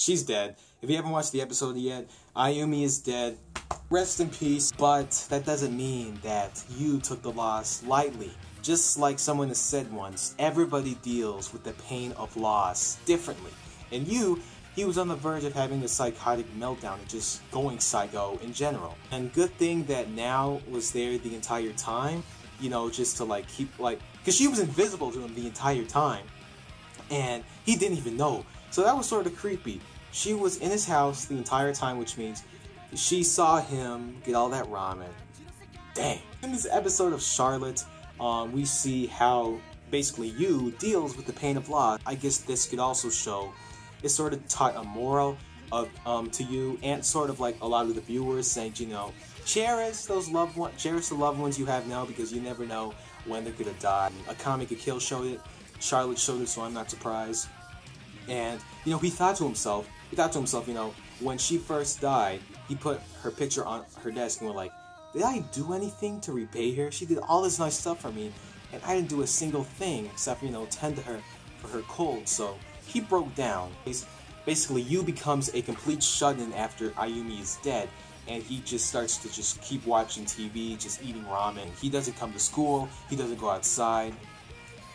she's dead. If you haven't watched the episode yet, Ayumi is dead. Rest in peace. But that doesn't mean that you took the loss lightly. Just like someone has said once, everybody deals with the pain of loss differently. And he was on the verge of having a psychotic meltdown and just going psycho in general. And good thing that Now was there the entire time, you know, just to like keep like, because she was invisible to him the entire time. And he didn't even know. So that was sort of creepy. She was in his house the entire time, which means she saw him get all that ramen. Dang. In this episode of Charlotte, we see how basically Yu deals with the pain of loss. I guess this could also show, it sort of taught a moral of to you, and sort of like a lot of the viewers saying, you know, cherish the loved ones you have now, because you never know when they're gonna die. Akame ga Kill showed it, Charlotte showed it, so I'm not surprised. And you know, he thought to himself, you know, when she first died, he put her picture on her desk and went like, did I do anything to repay her? She did all this nice stuff for me, and I didn't do a single thing except for, you know, tend to her for her cold. So he broke down. Basically, Yu becomes a complete shut-in after Ayumi is dead, and he just starts to just keep watching TV, just eating ramen. He doesn't come to school. He doesn't go outside.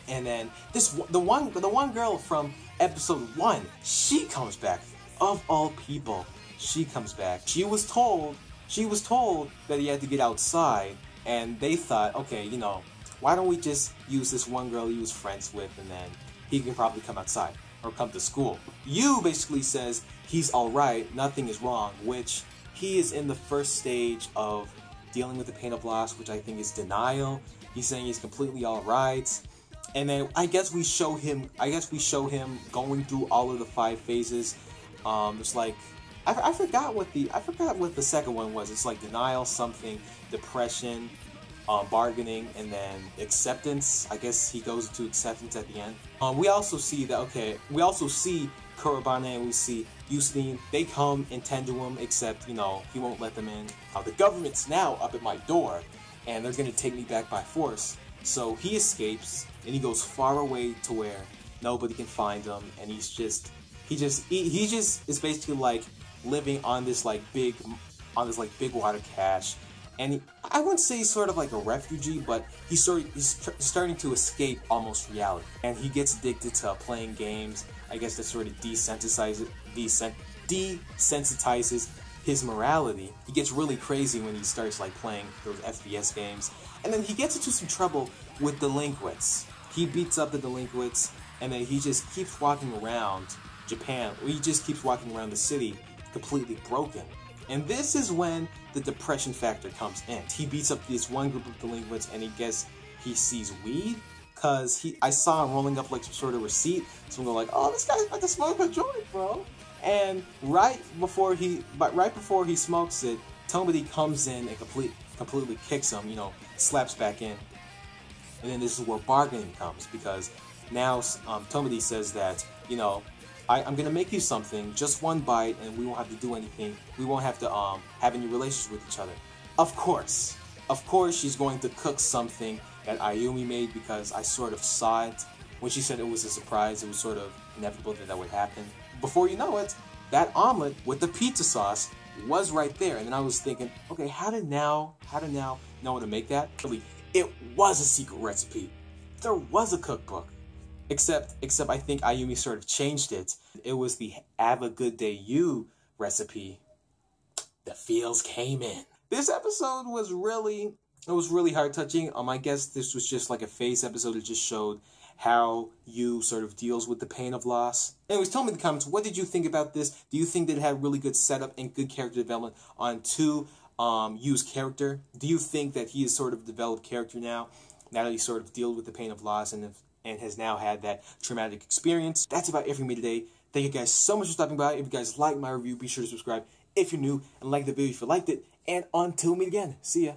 And then the one girl from episode 1, she comes back. Of all people, she comes back. She was told that he had to get outside, and they thought, okay, you know, why don't we just use this one girl he was friends with, and then he can probably come outside or come to school. Yu basically says he's alright, nothing is wrong, which he is in the first stage of dealing with the pain of loss, which I think is denial. He's saying he's completely alright. And then I guess we show him going through all of the 5 phases. It's like I forgot what the second one was. It's like denial, something, depression, bargaining, and then acceptance. I guess he goes into acceptance at the end. We also see Kurobane and we see Yustin. They come and tend to him, except, you know, he won't let them in. The government's now up at my door, and they're gonna take me back by force. So he escapes, and he goes far away to where nobody can find him, and he just is basically like living on this big water cache. And I wouldn't say he's sort of like a refugee, but he's starting to escape almost reality. And he gets addicted to playing games. I guess that sort of desensitizes his morality. He gets really crazy when he starts like playing those FPS games. And then he gets into some trouble with delinquents. He beats up the delinquents, and then he just keeps walking around Japan. He just keeps walking around the city completely broken. And this is when the depression factor comes in. He beats up this one group of delinquents, and he sees weed, cause I saw him rolling up like some sort of receipt. So I'm like, oh, this guy's about to smoke a joint, bro. And right before he smokes it, Tomadi comes in and completely kicks him, you know, slaps back in. And then this is where bargaining comes, because now Tomadi says that, you know, I'm gonna make you something, just one bite, and we won't have to do anything. We won't have to have any relations with each other. Of course, she's going to cook something that Ayumi made, because I sort of saw it when she said it was a surprise. It was sort of inevitable that would happen. Before you know it, that omelet with the pizza sauce was right there, and then I was thinking, okay, how did Now know how to make that? Really, it was a secret recipe. There was a cookbook. Except I think Ayumi sort of changed it. It was the Have a Good Day You recipe. The feels came in. This episode was really heart-touching. I guess this was just like a phase episode. It just showed how Yu sort of deals with the pain of loss. Anyways, tell me in the comments, what did you think about this? Do you think that it had really good setup and good character development onto Yu's character? Do you think that he is sort of developed character now that he sort of deals with the pain of loss and has now had that traumatic experience? That's about it for me today. Thank you guys so much for stopping by. If you guys like my review, be sure to subscribe if you're new, and like the video if you liked it. And until we meet again, see ya.